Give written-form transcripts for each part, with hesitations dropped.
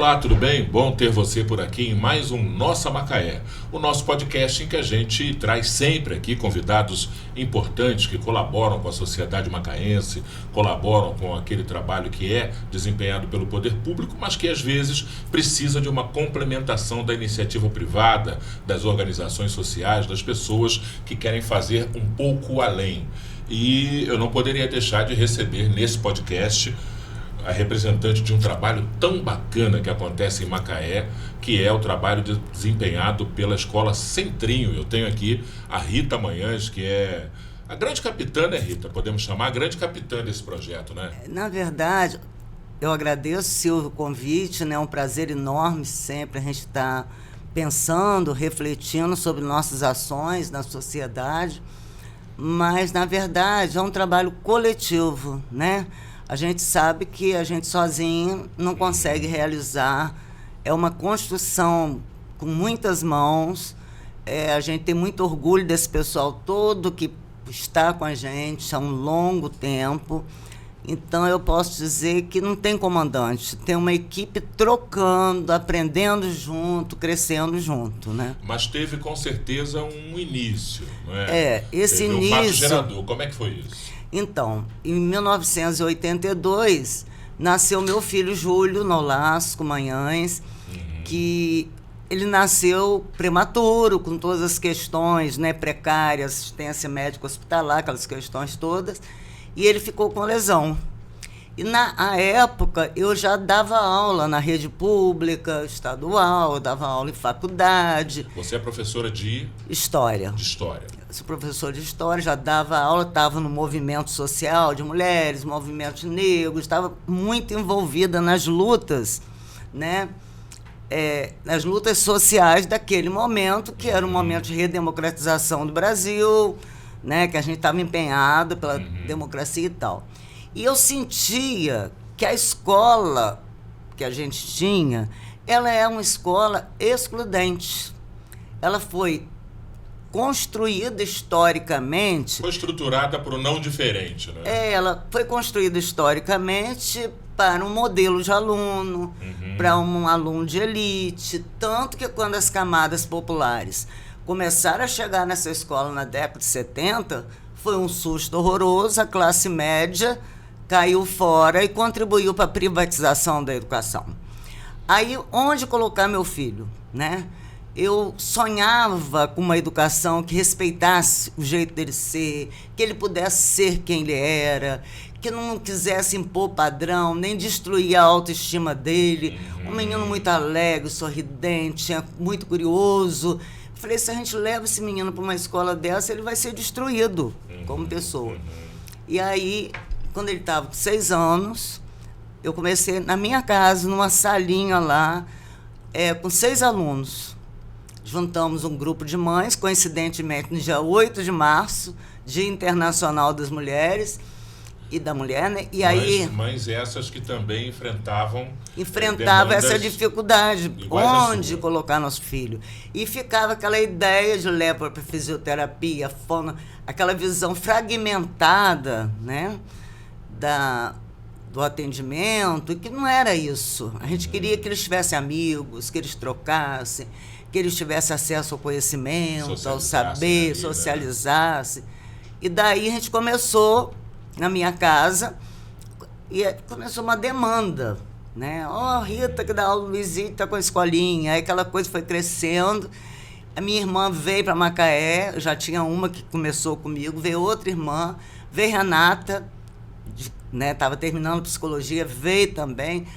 Olá, tudo bem? Bom ter você por aqui em mais um Nossa Macaé, o nosso podcast em que a gente traz sempre aqui convidados importantes que colaboram com a sociedade macaense, colaboram com aquele trabalho que é desempenhado pelo poder público, mas que às vezes precisa de uma complementação da iniciativa privada, das organizações sociais, das pessoas que querem fazer um pouco além. E eu não poderia deixar de receber nesse podcast a representante de um trabalho tão bacana que acontece em Macaé, que é o trabalho desempenhado pela Escola Centrinho. Eu tenho aqui a Rita Manhães, que é a grande capitã, né, Rita? Podemos chamar a grande capitã desse projeto, né? Na verdade, eu agradeço, Silvio, o convite, né? É um prazer enorme sempre a gente estar pensando, refletindo sobre nossas ações na sociedade, mas, na verdade, é um trabalho coletivo, né? A gente sabe que a gente sozinho não consegue realizar. É uma construção com muitas mãos. A gente tem muito orgulho desse pessoal todo que está com a gente há um longo tempo. Então, eu posso dizer que não tem comandante. Tem uma equipe trocando, aprendendo junto, crescendo junto, né? Mas teve, com certeza, um início, não é? Esse teve início... um fato gerador. Como é que foi isso? Então, em 1982, nasceu meu filho Júlio Nolasco Manhães, que ele nasceu prematuro, com todas as questões, né, precárias, assistência médica hospitalar, aquelas questões todas, e ele ficou com lesão. E na época eu já dava aula na rede pública, estadual, eu dava aula em faculdade. Você é professora de... História. De História. Eu sou professor de História, já dava aula, estava no movimento social de mulheres, movimento de negros, estava muito envolvida nas lutas, né? Nas lutas sociais daquele momento, que era um momento de redemocratização do Brasil, né? Que a gente estava empenhado pela democracia e tal. E eu sentia que a escola que a gente tinha, ela é uma escola excludente. Ela foi construída historicamente... Foi estruturada para o não diferente, né? Ela foi construída historicamente para um modelo de aluno, para um aluno de elite, tanto que quando as camadas populares começaram a chegar nessa escola na década de 70, foi um susto horroroso, a classe média caiu fora e contribuiu para a privatização da educação. Aí, onde colocar meu filho, né? Eu sonhava com uma educação que respeitasse o jeito dele ser, que ele pudesse ser quem ele era, que não quisesse impor padrão, nem destruir a autoestima dele. Um menino muito alegre, sorridente, muito curioso. Falei, se a gente leva esse menino para uma escola dessa, ele vai ser destruído como pessoa. E aí, quando ele estava com 6 anos, eu comecei na minha casa, numa salinha lá, com 6 alunos. Juntamos um grupo de mães, coincidentemente no dia 8 de março, Dia Internacional das Mulheres e da Mulher, né? E aí, mães essas que também enfrentavam essa dificuldade, onde colocar nosso filho. E ficava aquela ideia de levar para fisioterapia, fono, aquela visão fragmentada, né? Do atendimento, que não era isso. A gente queria que eles tivessem amigos, que eles trocassem, que eles tivessem acesso ao conhecimento, ao saber, socializasse. E daí a gente começou, na minha casa, e começou uma demanda, né? Rita, que dá aula, Luizinho, está com a escolinha. Aí aquela coisa foi crescendo. A minha irmã veio para Macaé, já tinha uma que começou comigo, veio outra irmã, veio Renata, né? Estava terminando psicologia, veio também.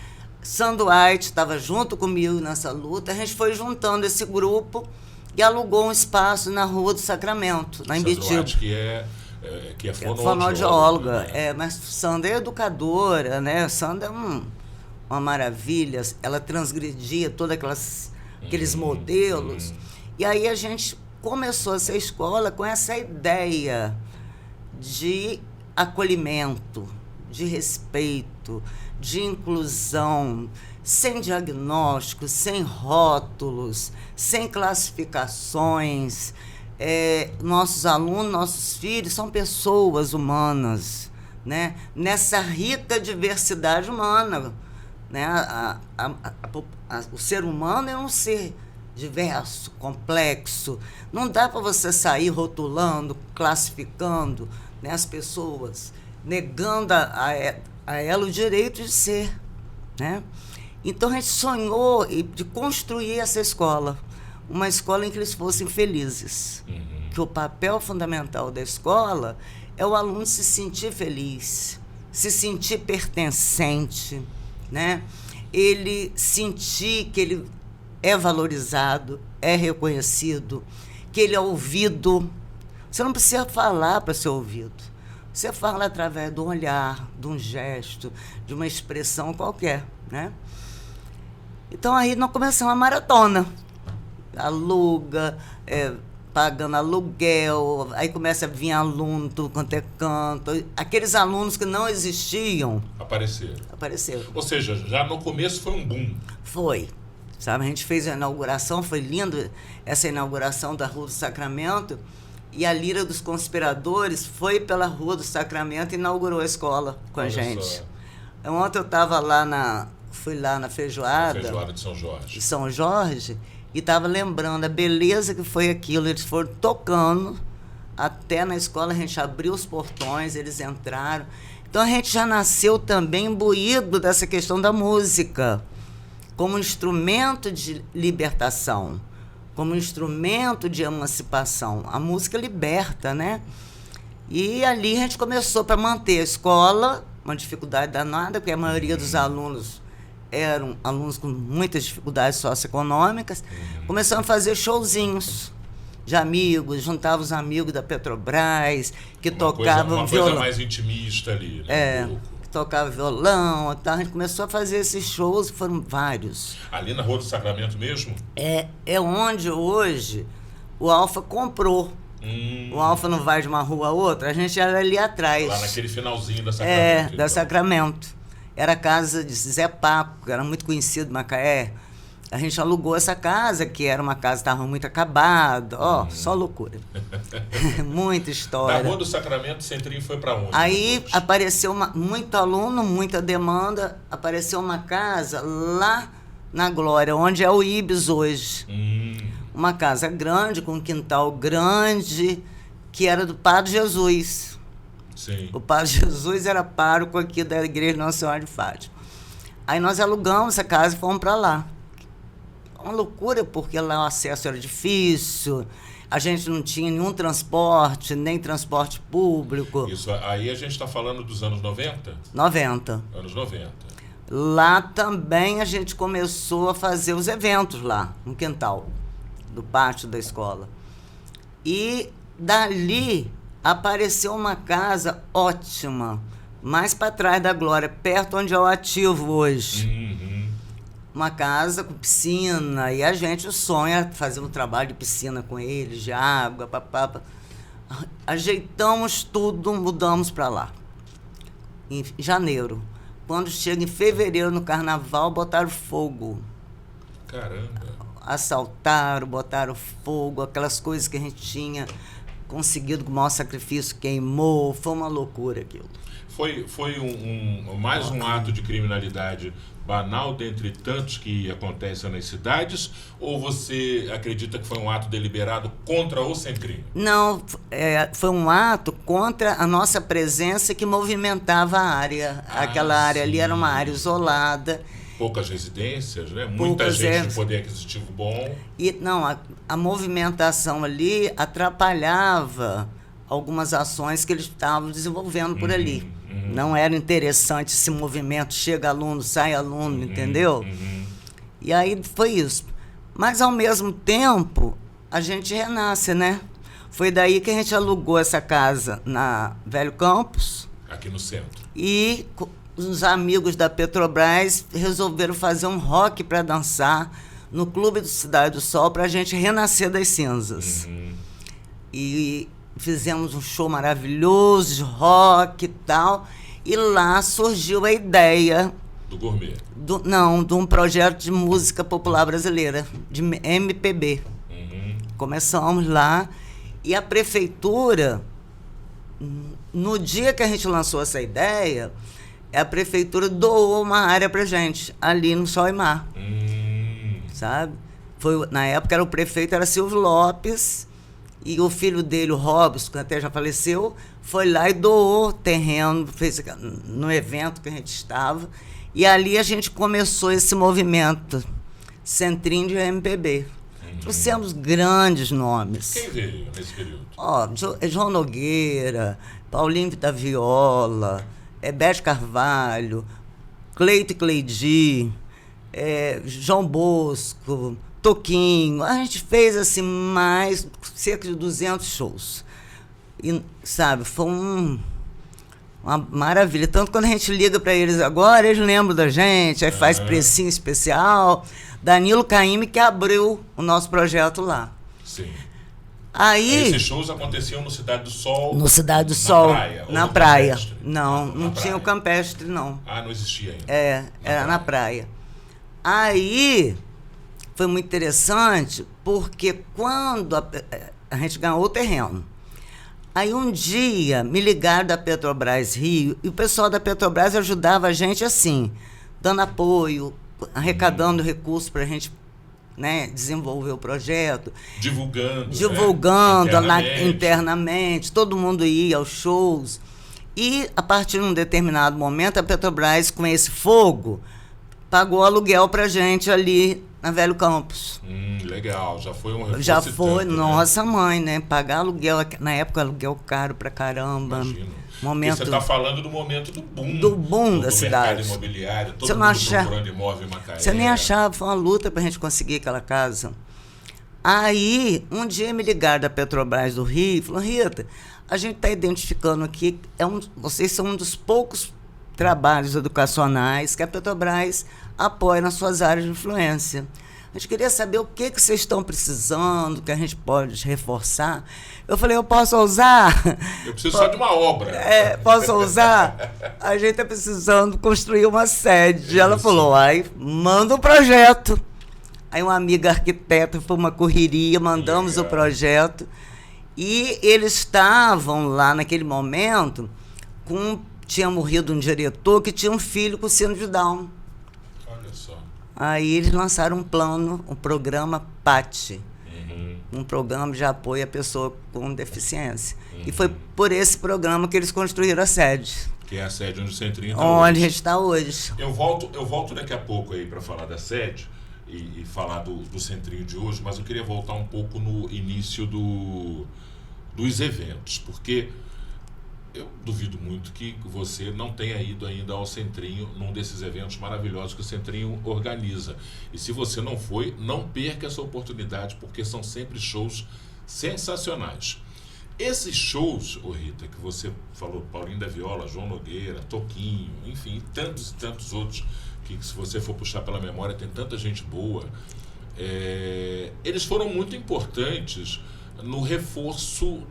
Sandro White estava junto comigo nessa luta. A gente foi juntando esse grupo e alugou um espaço na Rua do Sacramento, na Imbitiba. White, que é fonoaudióloga. Né? Mas Sandra é educadora, né? Sandra é uma maravilha. Ela transgredia todos aqueles modelos. E aí a gente começou essa escola com essa ideia de acolhimento, de respeito, de inclusão, sem diagnóstico, sem rótulos, sem classificações. Nossos alunos, nossos filhos são pessoas humanas, né? Nessa rica diversidade humana, né? O ser humano é um ser diverso, complexo. Não dá para você sair rotulando, classificando, né, as pessoas, negando a ela o direito de ser, né? Então a gente sonhou de construir essa escola, uma escola em que eles fossem felizes. Que o papel fundamental da escola é o aluno se sentir feliz, se sentir pertencente, né? Ele sentir que ele é valorizado, é reconhecido, que ele é ouvido. Você não precisa falar para ser ouvido. Você fala através de um olhar, de um gesto, de uma expressão qualquer, né? Então aí nós começamos a maratona. Aluga, pagando aluguel, aí começa a vir aluno, tudo quanto é canto. Aqueles alunos que não existiam... Apareceram. Ou seja, já no começo foi um boom. Foi. Sabe, a gente fez a inauguração, foi lindo essa inauguração da Rua do Sacramento, e a Lira dos Conspiradores foi pela Rua do Sacramento e inaugurou a escola com a gente. Ontem eu estava fui lá na feijoada. Feijoada de São Jorge. De São Jorge, e estava lembrando a beleza que foi aquilo. Eles foram tocando até na escola, a gente abriu os portões, eles entraram. Então a gente já nasceu também imbuído dessa questão da música, como instrumento de libertação, como instrumento de emancipação. A música liberta, né? E ali a gente começou para manter a escola, uma dificuldade danada, porque a maioria dos alunos eram alunos com muitas dificuldades socioeconômicas. Começamos a fazer showzinhos de amigos, juntava os amigos da Petrobras, que tocavam violão. Uma coisa mais intimista ali, né? Tocava violão e tal. A gente começou a fazer esses shows, foram vários. Ali na Rua do Sacramento mesmo? É onde hoje o Alfa comprou. O Alfa não vai de uma rua a outra, a gente era ali atrás. Lá naquele finalzinho da Sacramento. Da Sacramento. Era a casa de Zé Papo, que era muito conhecido em Macaé. A gente alugou essa casa, que era uma casa que estava muito acabada. Só loucura. Muita história. Da Rua do Sacramento, o Centrinho foi para onde? Aí depois? apareceu muito aluno, muita demanda. Apareceu uma casa lá na Glória, onde é o Ibis hoje. Uma casa grande, com um quintal grande, que era do Padre Jesus. Sim. O Padre Jesus era pároco aqui da Igreja Nossa Senhora de Fátima. Aí nós alugamos essa casa e fomos para lá. Uma loucura, porque lá o acesso era difícil, a gente não tinha nenhum transporte, nem transporte público. Isso, aí a gente está falando dos anos 90? 90. Anos 90. Lá também a gente começou a fazer os eventos lá, no quintal do pátio da escola. E dali apareceu uma casa ótima, mais para trás da Glória, perto onde é o Ativo hoje. Uma casa com piscina, e a gente sonha fazer um trabalho de piscina com eles, de água, papapá. Ajeitamos tudo, mudamos para lá. Em janeiro. Quando chega em fevereiro, no carnaval, botaram fogo. Caramba! Assaltaram, botaram fogo, aquelas coisas que a gente tinha conseguido com o maior sacrifício, queimou, foi uma loucura aquilo. Foi mais um ato de criminalidade banal dentre tantos que acontecem nas cidades, ou você acredita que foi um ato deliberado contra o Sem Crime? Não, foi um ato contra a nossa presença que movimentava a área. Aquela área ali era uma área isolada. Poucas residências, né? Muita gente de poder aquisitivo bom. E não, a movimentação ali atrapalhava algumas ações que eles estavam desenvolvendo por ali. Não era interessante esse movimento, chega aluno, sai aluno, entendeu? E aí foi isso. Mas, ao mesmo tempo, a gente renasce, né? Foi daí que a gente alugou essa casa na Velho Campos. Aqui no centro. E os amigos da Petrobras resolveram fazer um rock para dançar no Clube do Cidade do Sol para a gente renascer das cinzas. E fizemos um show maravilhoso de rock e tal, e lá surgiu a ideia... Do gourmet? De um projeto de música popular brasileira, de MPB. Começamos lá, e a prefeitura, no dia que a gente lançou essa ideia, a prefeitura doou uma área pra gente, ali no Sol e Mar. Sabe? Na época o prefeito era Silvio Lopes, e o filho dele, o Robson, que até já faleceu, foi lá e doou terreno, fez no evento que a gente estava, e ali a gente começou esse movimento, Centrinho de MPB. Trouxemos grandes nomes. Quem veio nesse período? João Nogueira, Paulinho da Viola, Bete Carvalho, Cleito e Cleidi, João Bosco, Toquinho. A gente fez assim cerca de 200 shows. E, sabe, foi uma maravilha. Tanto quando a gente liga para eles agora, eles lembram da gente, aí faz precinho especial. Danilo Caymmi que abriu o nosso projeto lá. Sim. Aí, esses shows aconteciam no Cidade do Sol? No Cidade do Sol. Na praia? Campestre? Não tinha o campestre, não. Não existia ainda. Era na praia. Aí, foi muito interessante, porque quando a gente ganhou o terreno, aí um dia me ligaram da Petrobras Rio, e o pessoal da Petrobras ajudava a gente assim, dando apoio, arrecadando recursos para a gente, né, desenvolver o projeto. Divulgando internamente. Todo mundo ia aos shows. E, a partir de um determinado momento, a Petrobras, com esse fogo, pagou aluguel para a gente ali na Velho Campos. Legal, já foi um reforço. Já foi, nossa mãe, né? Pagar aluguel, na época aluguel caro pra caramba. Imagino. Momento, você está falando do momento do boom. Do boom da cidade. Mercado imobiliário, todo mundo procurando imóvel em Macaé. Você nem achava, foi uma luta pra gente conseguir aquela casa. Aí, um dia me ligaram da Petrobras do Rio e falaram: Rita, a gente está identificando aqui, vocês são um dos poucos trabalhos educacionais que a Petrobras apoia nas suas áreas de influência. A gente queria saber o que vocês estão precisando, que a gente pode reforçar. Eu falei: eu posso usar? Eu preciso só de uma obra. Posso usar? A gente está precisando construir uma sede. Ela falou: manda um projeto. Aí uma amiga arquiteta, foi uma correria, mandamos o projeto. E eles estavam lá naquele momento, tinha morrido um diretor que tinha um filho com síndrome de Down. Olha só. Aí eles lançaram um plano, um programa PAT, um programa de apoio à pessoa com deficiência. E foi por esse programa que eles construíram a sede. Que é a sede onde o Centrinho está onde a gente está hoje. Eu volto daqui a pouco aí para falar da sede e falar do Centrinho de hoje, mas eu queria voltar um pouco no início dos eventos, porque eu duvido muito que você não tenha ido ainda ao Centrinho, num desses eventos maravilhosos que o Centrinho organiza. E se você não foi, não perca essa oportunidade, porque são sempre shows sensacionais. Esses shows, Rita, que você falou, Paulinho da Viola, João Nogueira, Toquinho, enfim, tantos e tantos outros, que se você for puxar pela memória, tem tanta gente boa, eles foram muito importantes no reforço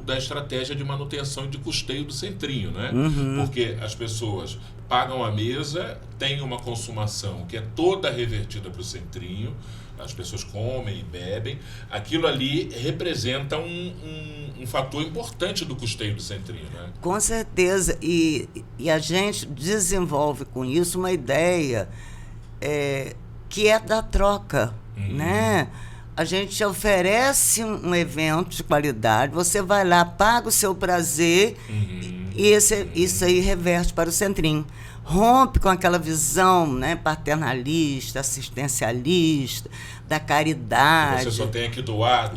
da estratégia de manutenção e de custeio do Centrinho, né? Porque as pessoas pagam a mesa, tem uma consumação que é toda revertida para o Centrinho, as pessoas comem e bebem, aquilo ali representa um fator importante do custeio do Centrinho, né? Com certeza, e a gente desenvolve com isso uma ideia que é da troca, né? A gente oferece um evento de qualidade, você vai lá, paga o seu prazer, e isso aí reverte para o Centrinho. Rompe com aquela visão, né, paternalista, assistencialista, da caridade. Você só tem que doar.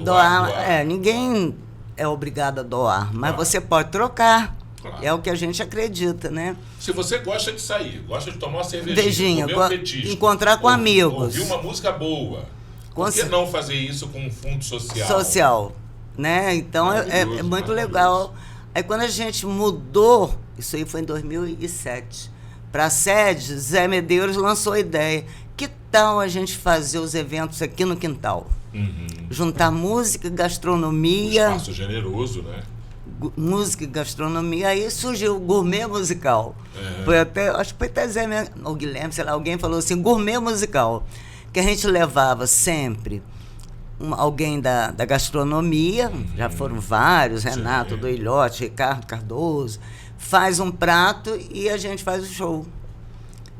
Ninguém é obrigado a doar, mas você pode trocar. Claro. É o que a gente acredita, né? Se você gosta de sair, gosta de tomar uma cervejinha, comer um petisco, encontrar com amigos, ouvir uma música boa, por que não fazer isso com um fundo social? Né? Então é muito legal. Aí quando a gente mudou, isso aí foi em 2007, para a sede, Zé Medeiros lançou a ideia: que tal a gente fazer os eventos aqui no quintal? Juntar música, gastronomia. Um espaço generoso, né? Música e gastronomia, aí surgiu o gourmet musical. Foi até, acho que foi até Zé ou Guilherme, sei lá, alguém falou assim, gourmet musical, que a gente levava sempre alguém da gastronomia, já foram vários, Renato Doilhote, Ricardo Cardoso, faz um prato e a gente faz o show.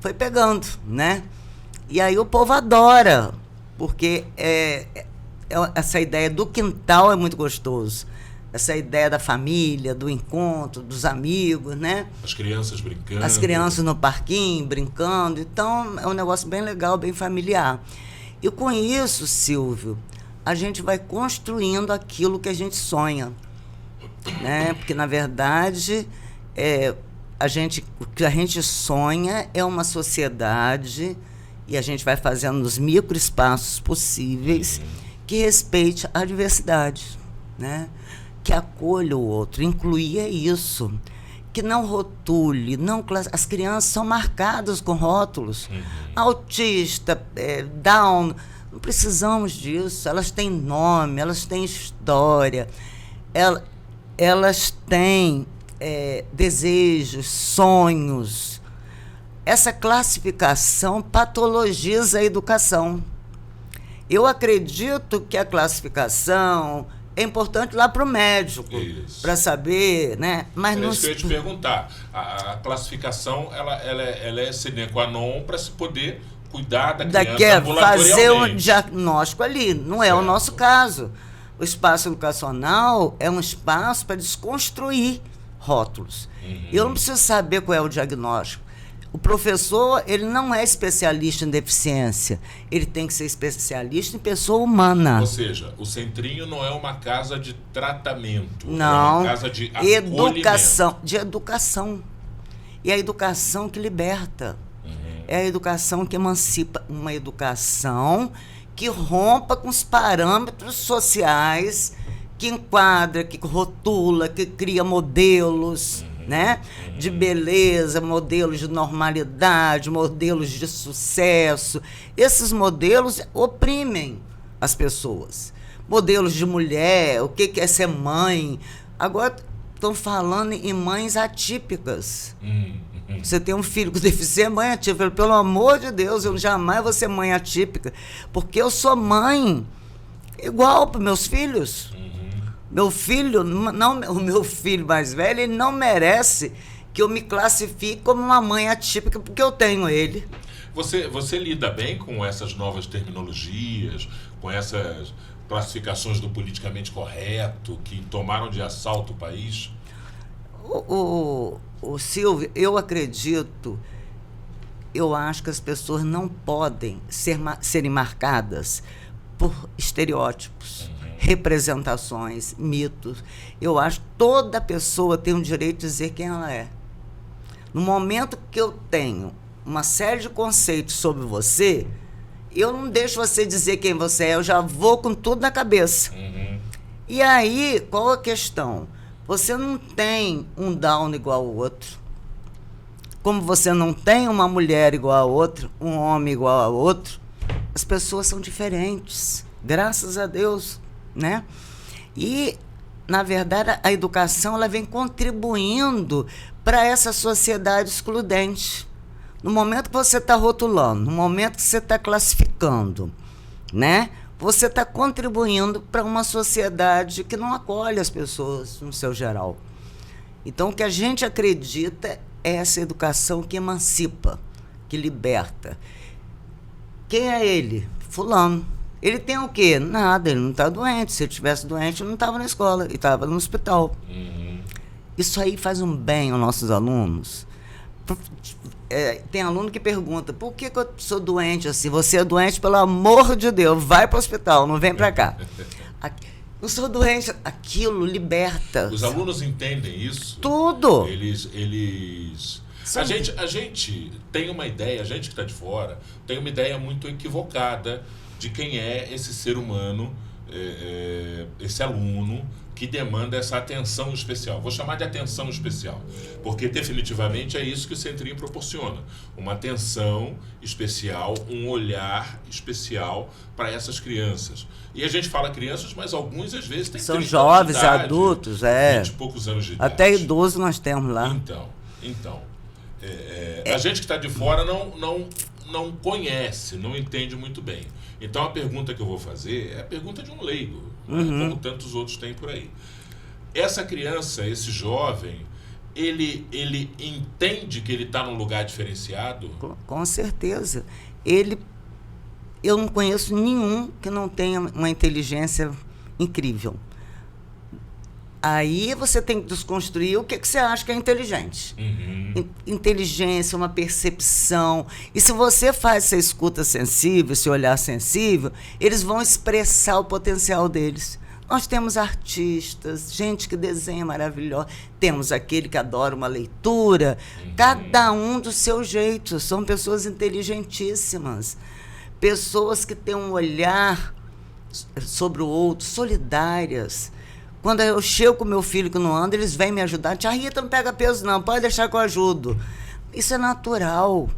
Foi pegando, né? E aí o povo adora, porque essa ideia do quintal é muito gostoso. Essa ideia da família, do encontro, dos amigos, né? As crianças brincando. As crianças no parquinho, brincando. Então, é um negócio bem legal, bem familiar. E com isso, Silvio, a gente vai construindo aquilo que a gente sonha, né? Porque, na verdade, o que a gente sonha é uma sociedade, e a gente vai fazendo nos microespaços possíveis, que respeite a diversidade, né? Que acolha o outro, incluir é isso, que não rotule, as crianças são marcadas com rótulos, autista, Down, não precisamos disso, elas têm nome, elas têm história, elas têm desejos, sonhos. Essa classificação patologiza a educação. Eu acredito que a classificação é importante lá para o médico, para saber, né? Mas isso que eu ia te perguntar. A classificação, ela é sine qua non para se poder cuidar da criança ambulatorialmente. Fazer um diagnóstico ali. Não é o nosso caso. O espaço educacional é um espaço para desconstruir rótulos. Eu não preciso saber qual é o diagnóstico. O professor, ele não é especialista em deficiência. Ele tem que ser especialista em pessoa humana. Ou seja, o Centrinho não é uma casa de tratamento. Não. É uma casa de acolhimento. De educação. E a educação que liberta. É a educação que emancipa. Uma educação que rompa com os parâmetros sociais, que enquadra, que rotula, que cria modelos, né? De beleza, modelos de normalidade, modelos de sucesso. Esses modelos oprimem as pessoas. Modelos de mulher, o que é ser mãe. Agora estão falando em mães atípicas. Você tem um filho com deficiência, mãe atípica. Pelo amor de Deus, eu jamais vou ser mãe atípica, porque eu sou mãe igual para meus filhos. Meu filho, o meu filho mais velho, ele não merece que eu me classifique como uma mãe atípica, porque eu tenho ele. Você lida bem com essas novas terminologias, com essas classificações do politicamente correto que tomaram de assalto o país? O Silvio, eu acho que as pessoas não podem serem marcadas por estereótipos, representações, mitos. Eu acho que toda pessoa tem o direito de dizer quem ela é. No momento que eu tenho uma série de conceitos sobre você, eu não deixo você dizer quem você é, eu já vou com tudo na cabeça. E aí, qual a questão? Você não tem um Down igual ao outro, como você não tem uma mulher igual a outra, um homem igual a outro. As pessoas são diferentes, graças a Deus, né? E, na verdade, a educação ela vem contribuindo para essa sociedade excludente. No momento que você está rotulando, no momento que você está classificando, né? Você está contribuindo para uma sociedade que não acolhe as pessoas no seu geral. Então, o que a gente acredita é essa educação que emancipa, que liberta. Quem é ele? Fulano. Ele tem o quê? Nada, ele não está doente. Se ele estivesse doente, ele não estava na escola, ele estava no hospital. Isso aí faz um bem aos nossos alunos. Tem aluno que pergunta, por que eu sou doente assim? Você é doente, pelo amor de Deus, vai para o hospital, não vem para cá. Eu sou doente, aquilo liberta. Os alunos entendem isso? Tudo. A gente tem uma ideia, a gente que está de fora, tem uma ideia muito equivocada de quem é esse ser humano, esse aluno que demanda essa atenção especial. Vou chamar de atenção especial, porque definitivamente é isso que o Centrinho proporciona. Uma atenção especial, um olhar especial para essas crianças. E a gente fala crianças, mas alguns às vezes têm são jovens, idade, adultos, 20 e poucos anos de idade. Até idoso nós temos lá. Então, a gente que está de fora não conhece, não entende muito bem. Então a pergunta que eu vou fazer é a pergunta de um leigo, como tantos outros têm por aí. Essa criança, esse jovem, ele entende que ele está num lugar diferenciado? Com certeza. Eu não conheço nenhum que não tenha uma inteligência incrível. Aí você tem que desconstruir o que você acha que é inteligente. Inteligência, uma percepção. E se você faz essa escuta sensível, esse olhar sensível, eles vão expressar o potencial deles. Nós temos artistas, gente que desenha maravilhosa, temos aquele que adora uma leitura, cada um do seu jeito. São pessoas inteligentíssimas, pessoas que têm um olhar sobre o outro, solidárias. Quando eu chego com meu filho que não anda, eles vêm me ajudar. Tia Rita, não pega peso não, pode deixar que eu ajudo. Isso é natural,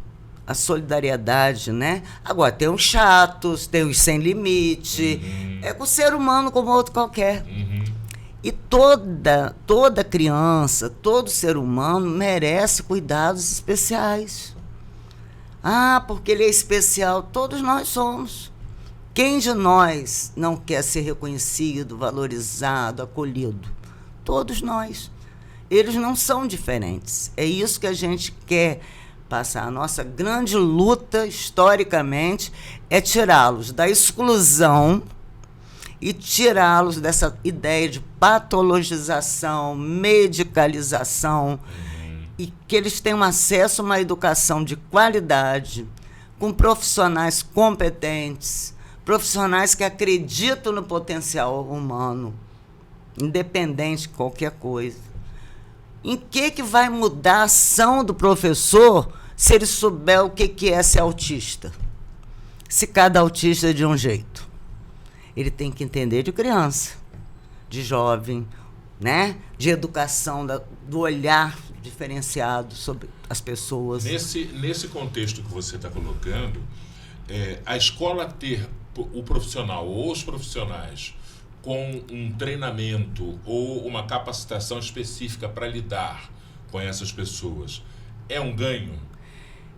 a solidariedade, né? Agora, tem os chatos, tem os sem limite. É com o ser humano como outro qualquer. E toda criança, todo ser humano merece cuidados especiais. Ah, porque ele é especial. Todos nós somos. Quem de nós não quer ser reconhecido, valorizado, acolhido? Todos nós. Eles não são diferentes. É isso que a gente quer passar. A nossa grande luta, historicamente, é tirá-los da exclusão e tirá-los dessa ideia de patologização, medicalização, e que eles tenham acesso a uma educação de qualidade, com profissionais competentes, profissionais que acreditam no potencial humano, independente de qualquer coisa. Em que vai mudar a ação do professor se ele souber o que é ser autista? Se cada autista é de um jeito. Ele tem que entender de criança, de jovem, né? De educação, do olhar diferenciado sobre as pessoas. Nesse contexto que você está colocando, a escola ter o profissional ou os profissionais com um treinamento ou uma capacitação específica para lidar com essas pessoas é um ganho?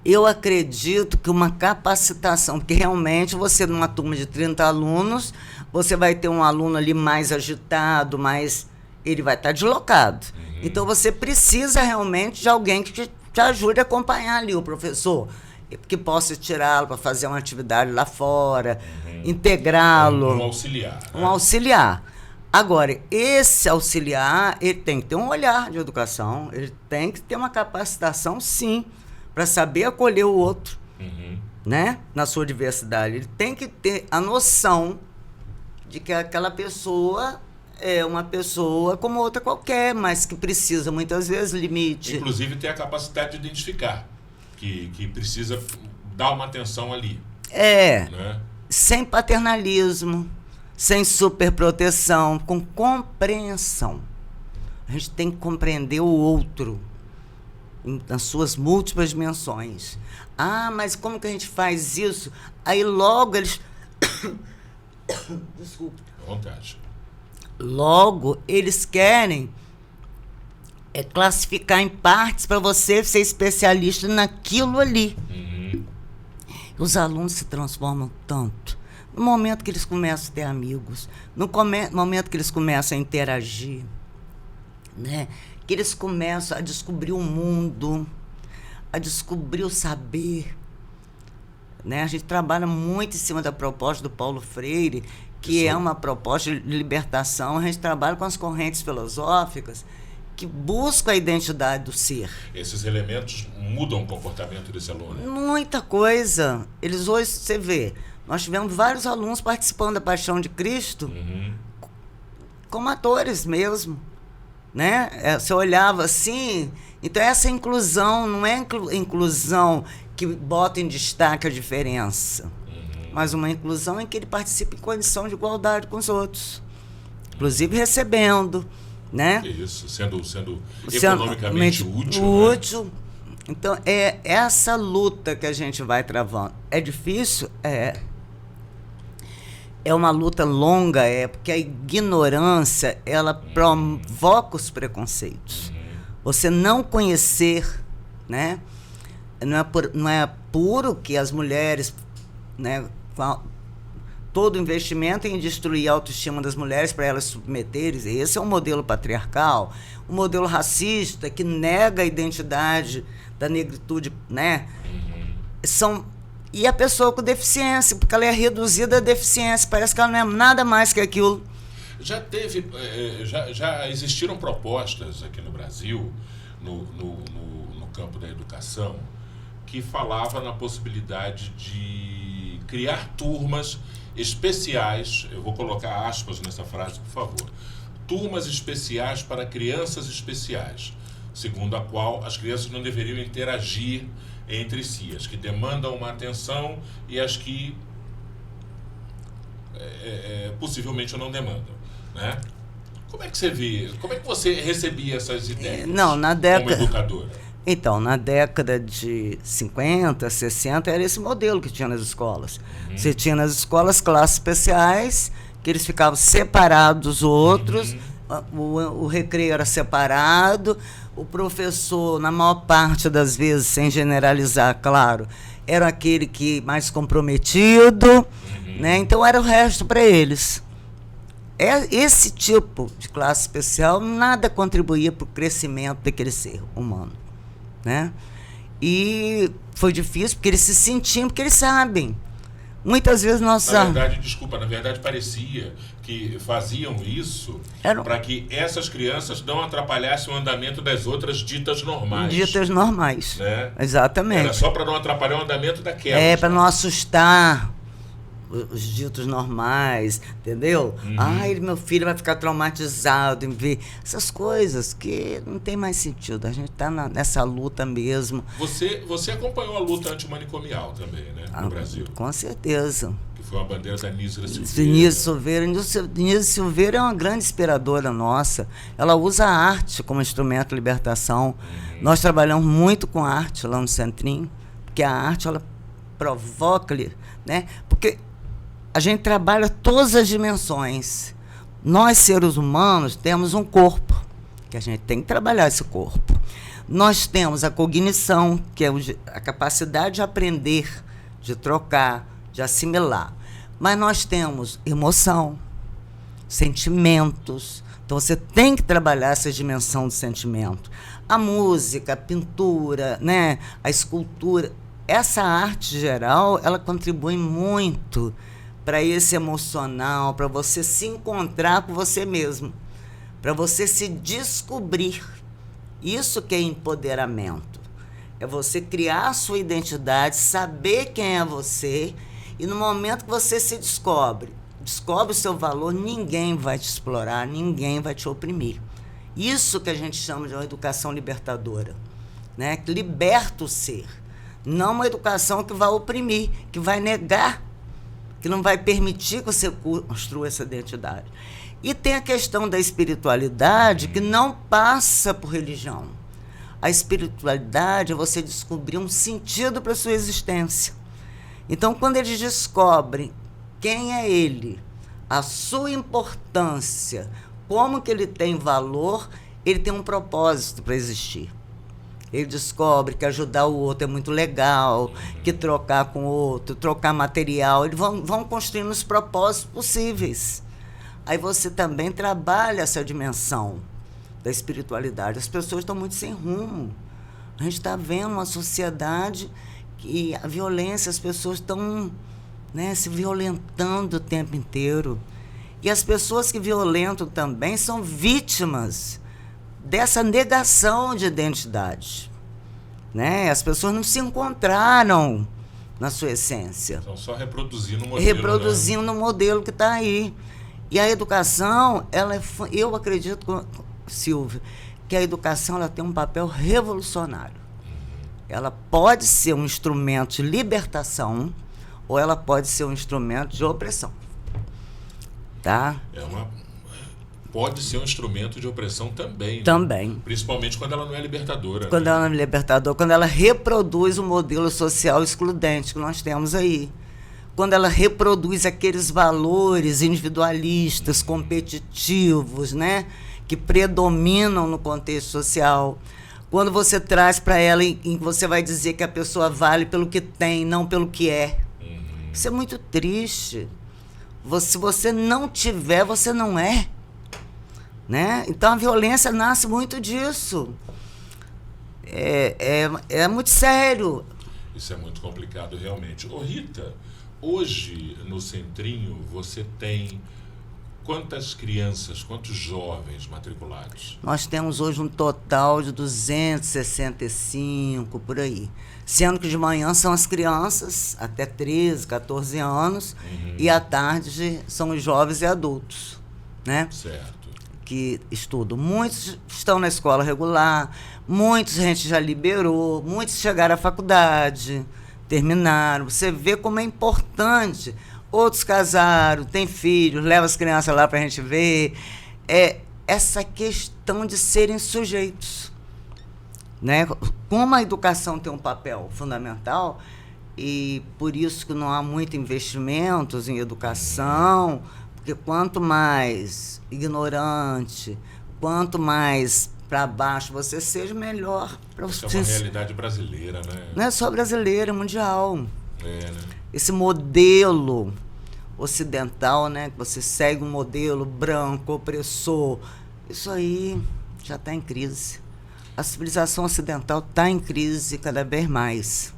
Eu acredito que uma capacitação, porque realmente você, numa turma de 30 alunos, você vai ter um aluno ali mais agitado, ele vai estar deslocado. Então você precisa realmente de alguém que te ajude a acompanhar ali o professor, que possa tirá-lo para fazer uma atividade lá fora, integrá-lo. Um auxiliar. Um auxiliar. Agora, esse auxiliar, ele tem que ter um olhar de educação, ele tem que ter uma capacitação, sim, para saber acolher o outro, né? Na sua diversidade. Ele tem que ter a noção de que aquela pessoa é uma pessoa como outra qualquer, mas que precisa, muitas vezes, limite. Inclusive, ter a capacidade de identificar que precisa dar uma atenção ali. Né? Sem paternalismo, sem superproteção, com compreensão. A gente tem que compreender o outro nas suas múltiplas dimensões. Ah, mas como que a gente faz isso? Aí logo eles... Desculpa. À vontade. Logo eles querem classificar em partes para você ser especialista naquilo ali. Os alunos se transformam tanto. No momento que eles começam a ter amigos, no momento que eles começam a interagir, né? Que eles começam a descobrir o mundo, a descobrir o saber. Né? A gente trabalha muito em cima da proposta do Paulo Freire, que é uma proposta de libertação. A gente trabalha com as correntes filosóficas que buscam a identidade do ser. Esses elementos mudam o comportamento desse aluno? Muita coisa. Eles hoje, você vê, nós tivemos vários alunos participando da Paixão de Cristo, como atores mesmo. Né? Você olhava assim, então essa inclusão não é inclusão que bota em destaque a diferença, mas uma inclusão em que ele participa em condição de igualdade com os outros, inclusive recebendo, né? Isso, sendo economicamente útil. Útil. Né? Então é essa luta que a gente vai travando. É difícil? É uma luta longa, porque a ignorância, ela provoca os preconceitos. Você não conhecer, né? Não é puro que as mulheres, né, todo investimento em destruir a autoestima das mulheres para elas se submeterem. Esse é um modelo patriarcal, um modelo racista que nega a identidade da negritude, né? E a pessoa com deficiência, porque ela é reduzida à deficiência, parece que ela não é nada mais que aquilo. Já existiram propostas aqui no Brasil, no campo da educação, que falava na possibilidade de criar turmas especiais, eu vou colocar aspas nessa frase, por favor, turmas especiais para crianças especiais, segundo a qual as crianças não deveriam interagir entre si, as que demandam uma atenção e as que possivelmente não demandam, né? Como é que você vê, como é que você recebia essas ideias como educadora? Então, na década de 50, 60, era esse modelo que tinha nas escolas. Você tinha nas escolas classes especiais, que eles ficavam separados dos outros, o recreio era separado, o professor, na maior parte das vezes, sem generalizar, claro, era aquele que mais comprometido, né? Então era o resto para eles. Esse tipo de classe especial nada contribuía para o crescimento daquele ser humano, né? E foi difícil porque eles se sentiam, porque eles sabem. Muitas vezes nós... Na verdade parecia que faziam isso para que essas crianças não atrapalhassem o andamento das outras ditas normais. Ditas normais, né? Exatamente. Era só para não atrapalhar o andamento daquelas. Para não assustar os ditos normais, entendeu? Ai, meu filho vai ficar traumatizado em ver essas coisas que não tem mais sentido. A gente está nessa luta mesmo. Você acompanhou a luta antimanicomial também, né, no Brasil? Com certeza. Que foi uma bandeira da Nízia Silveira. Nízia Silveira é uma grande inspiradora nossa. Ela usa a arte como instrumento de libertação. Nós trabalhamos muito com arte lá no Centrinho, porque a arte, ela provoca, né? Porque a gente trabalha todas as dimensões. Nós, seres humanos, temos um corpo, que a gente tem que trabalhar esse corpo. Nós temos a cognição, que é a capacidade de aprender, de trocar, de assimilar. Mas nós temos emoção, sentimentos. Então, você tem que trabalhar essa dimensão do sentimento. A música, a pintura, né? A escultura. Essa arte geral, ela contribui muito para esse emocional, para você se encontrar com você mesmo, para você se descobrir. Isso que é empoderamento. É você criar a sua identidade, saber quem é você, e no momento que você se descobre o seu valor, ninguém vai te explorar, ninguém vai te oprimir. Isso que a gente chama de uma educação libertadora, né? Que liberta o ser. Não uma educação que vai oprimir, que vai negar, que não vai permitir que você construa essa identidade. E tem a questão da espiritualidade, que não passa por religião. A espiritualidade é você descobrir um sentido para a sua existência. Então, quando eles descobrem quem é ele, a sua importância, como que ele tem valor, ele tem um propósito para existir. Ele descobre que ajudar o outro é muito legal, que trocar com o outro, trocar material, eles vão construindo os propósitos possíveis. Aí você também trabalha essa dimensão da espiritualidade. As pessoas estão muito sem rumo. A gente está vendo uma sociedade que a violência, as pessoas estão, né, se violentando o tempo inteiro. E as pessoas que violentam também são vítimas dessa negação de identidade, né? As pessoas não se encontraram na sua essência. Estão só reproduzindo o modelo. Reproduzindo o modelo que está aí. E a educação, eu acredito, Silvio, que a educação ela tem um papel revolucionário. Ela pode ser um instrumento de libertação ou ela pode ser um instrumento de opressão. Tá? Pode ser um instrumento de opressão também. Também. Né? Principalmente quando ela não é libertadora. Quando ela não é libertadora, quando ela reproduz o modelo social excludente que nós temos aí. Quando ela reproduz aqueles valores individualistas, competitivos, né, que predominam no contexto social. Quando você traz para ela em que você vai dizer que a pessoa vale pelo que tem, não pelo que é. Isso é muito triste. Se você não tiver, você não é. Né? Então a violência nasce muito disso. É muito sério. Isso é muito complicado, realmente. Ô Rita, hoje no Centrinho você tem quantas crianças, quantos jovens matriculados? Nós temos hoje um total de 265, por aí. Sendo que de manhã são as crianças, até 13, 14 anos, e à tarde são os jovens e adultos, né? Certo. Que estudam. Muitos estão na escola regular, muitos a gente já liberou, muitos chegaram à faculdade, terminaram. Você vê como é importante. Outros casaram, têm filhos, levam as crianças lá para a gente ver. Essa questão de serem sujeitos. Né? Como a educação tem um papel fundamental, e por isso que não há muito investimentos em educação, porque quanto mais ignorante, quanto mais para baixo você seja, melhor para você. Isso é uma realidade brasileira, né? Não é só brasileira, é mundial. Né? Esse modelo ocidental, né, que você segue um modelo branco, opressor, isso aí já está em crise. A civilização ocidental está em crise cada vez mais.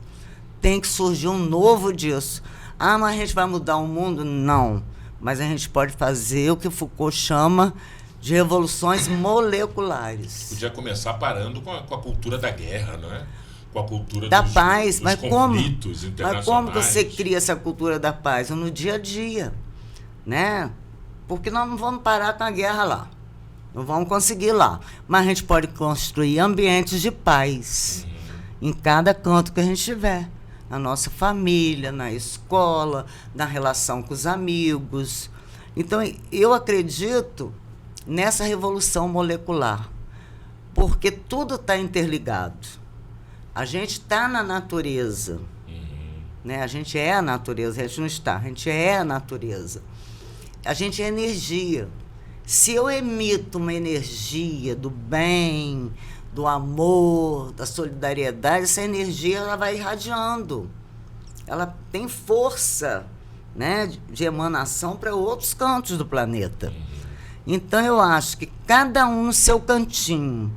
Tem que surgir um novo disso. Mas a gente vai mudar o mundo? Não. Mas a gente pode fazer o que Foucault chama de revoluções moleculares. Podia começar parando com a cultura da guerra, não é? Com a cultura da paz. Dos conflitos internacionais. Mas como que você cria essa cultura da paz? No dia a dia, né? Porque nós não vamos parar com a guerra lá. Não vamos conseguir lá. Mas a gente pode construir ambientes de paz em cada canto que a gente tiver. Na nossa família, na escola, na relação com os amigos. Então, eu acredito nessa revolução molecular, porque tudo está interligado. A gente está na natureza, né? A gente é a natureza, a gente não está, a gente é a natureza. A gente é energia. Se eu emito uma energia do bem, do amor, da solidariedade, essa energia ela vai irradiando. Ela tem força, né, de emanação para outros cantos do planeta. Então, eu acho que cada um no seu cantinho,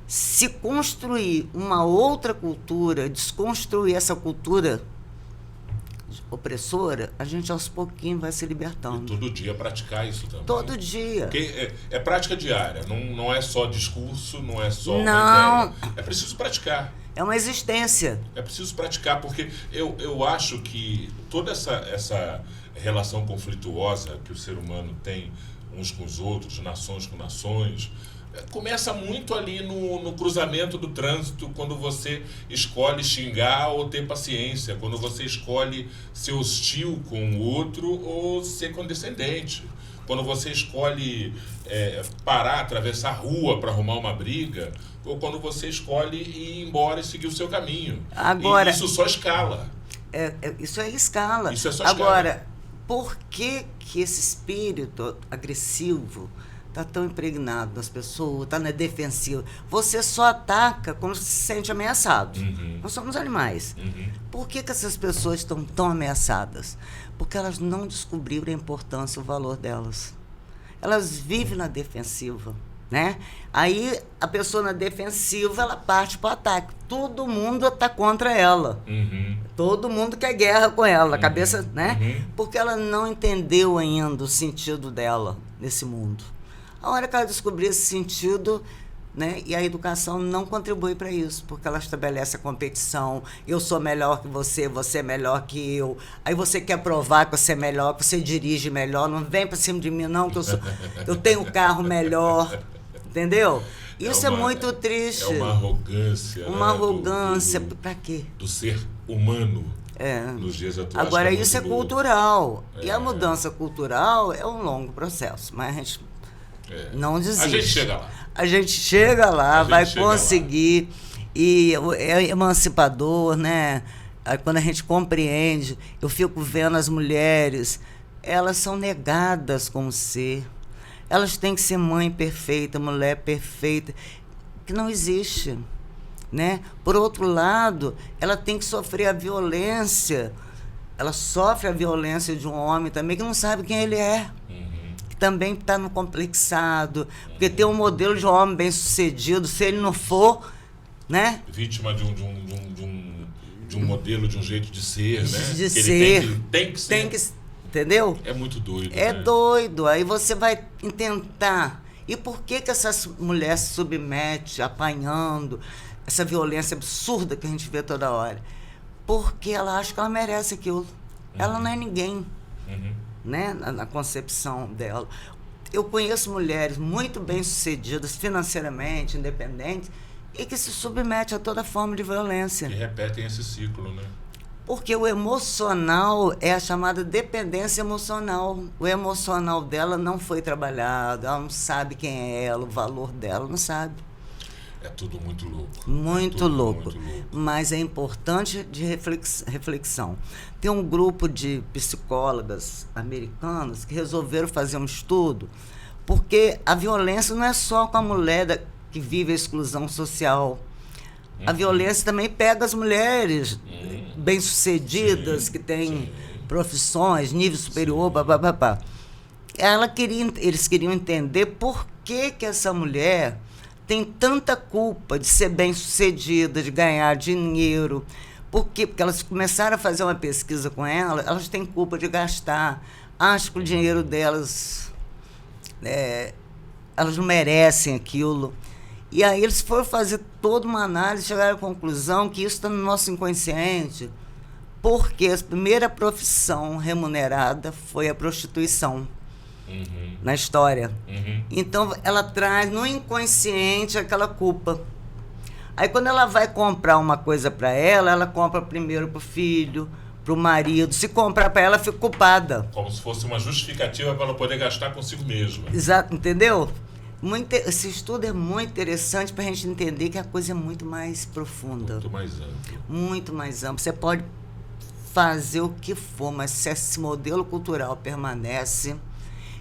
se construir uma outra cultura, desconstruir essa cultura opressora, a gente aos pouquinhos vai se libertando. E todo dia praticar isso também. Todo dia. Porque é prática diária, não é só discurso, não é só não. uma ideia. É preciso praticar. É uma existência. É preciso praticar, porque eu acho que toda essa relação conflituosa que o ser humano tem uns com os outros, nações com nações, começa muito ali no cruzamento do trânsito, quando você escolhe xingar ou ter paciência, quando você escolhe ser hostil com o outro ou ser condescendente, quando você escolhe parar, atravessar a rua para arrumar uma briga, ou quando você escolhe ir embora e seguir o seu caminho. Agora, e isso só escala. Isso é escala. Isso é só Agora, escala. por que esse espírito agressivo está tão impregnado nas pessoas, está na defensiva? Você só ataca quando se sente ameaçado. Nós somos animais. Por que essas pessoas estão tão ameaçadas? Porque elas não descobriram a importância, o valor delas. Elas vivem na defensiva, né? Aí a pessoa na defensiva, ela parte para o ataque. Todo mundo está contra ela. Todo mundo quer guerra com ela, a cabeça, né? Porque ela não entendeu ainda o sentido dela nesse mundo. A hora que ela descobrir esse sentido, né, e a educação não contribui para isso, porque ela estabelece a competição. Eu sou melhor que você, você é melhor que eu. Aí você quer provar que você é melhor, que você dirige melhor. Não vem para cima de mim, não, que eu tenho um carro melhor. Entendeu? Isso é muito triste. É uma arrogância. Uma arrogância. Para quê? Do ser humano. Nos dias atuais. Agora, isso é cultural. E a mudança cultural é um longo processo, mas a gente não desiste. A gente chega lá. A gente chega lá, vai conseguir. E é emancipador, né? Aí, quando a gente compreende, eu fico vendo as mulheres, elas são negadas como ser. Elas têm que ser mãe perfeita, mulher perfeita, que não existe, né? Por outro lado, ela tem que sofrer a violência ela sofre a violência de um homem também que não sabe quem ele é. Que também está no complexado. Porque tem um modelo de um homem bem-sucedido, se ele não for, né? Vítima de um modelo, de um jeito de ser, né? De que ser. Ele tem que ser. Tem que, entendeu? É muito doido. É né? doido. Aí você vai tentar. E por que essas mulheres se submetem, apanhando, essa violência absurda que a gente vê toda hora? Porque ela acha que ela merece aquilo. Ela não é ninguém, né? Na concepção dela. Eu conheço mulheres muito bem-sucedidas financeiramente, independentes, e que se submetem a toda forma de violência. E repetem esse ciclo, né? Porque o emocional é a chamada dependência emocional. O emocional dela não foi trabalhado, ela não sabe quem é ela, o valor dela, não sabe. É tudo muito louco. Muito louco. Muito louco. Mas é importante de reflexão. Tem um grupo de psicólogas americanas que resolveram fazer um estudo, porque a violência não é só com a mulher que vive a exclusão social. A violência também pega as mulheres bem-sucedidas, que têm profissões, nível superior, papapá. Eles queriam entender por que essa mulher tem tanta culpa de ser bem-sucedida, de ganhar dinheiro. Por quê? Porque elas começaram a fazer uma pesquisa com ela, elas têm culpa de gastar. Acham que o dinheiro delas, elas não merecem aquilo. E aí eles foram fazer toda uma análise e chegaram à conclusão que isso está no nosso inconsciente, porque a primeira profissão remunerada foi a prostituição na história. Então ela traz no inconsciente aquela culpa. Aí quando ela vai comprar uma coisa para ela, ela compra primeiro para o filho, para o marido. Se comprar para ela, fica culpada. Como se fosse uma justificativa para ela poder gastar consigo mesma. Exato, entendeu? Esse estudo é muito interessante para a gente entender que a coisa é muito mais profunda. Muito mais amplo. Muito mais amplo. Você pode fazer o que for, mas se esse modelo cultural permanece,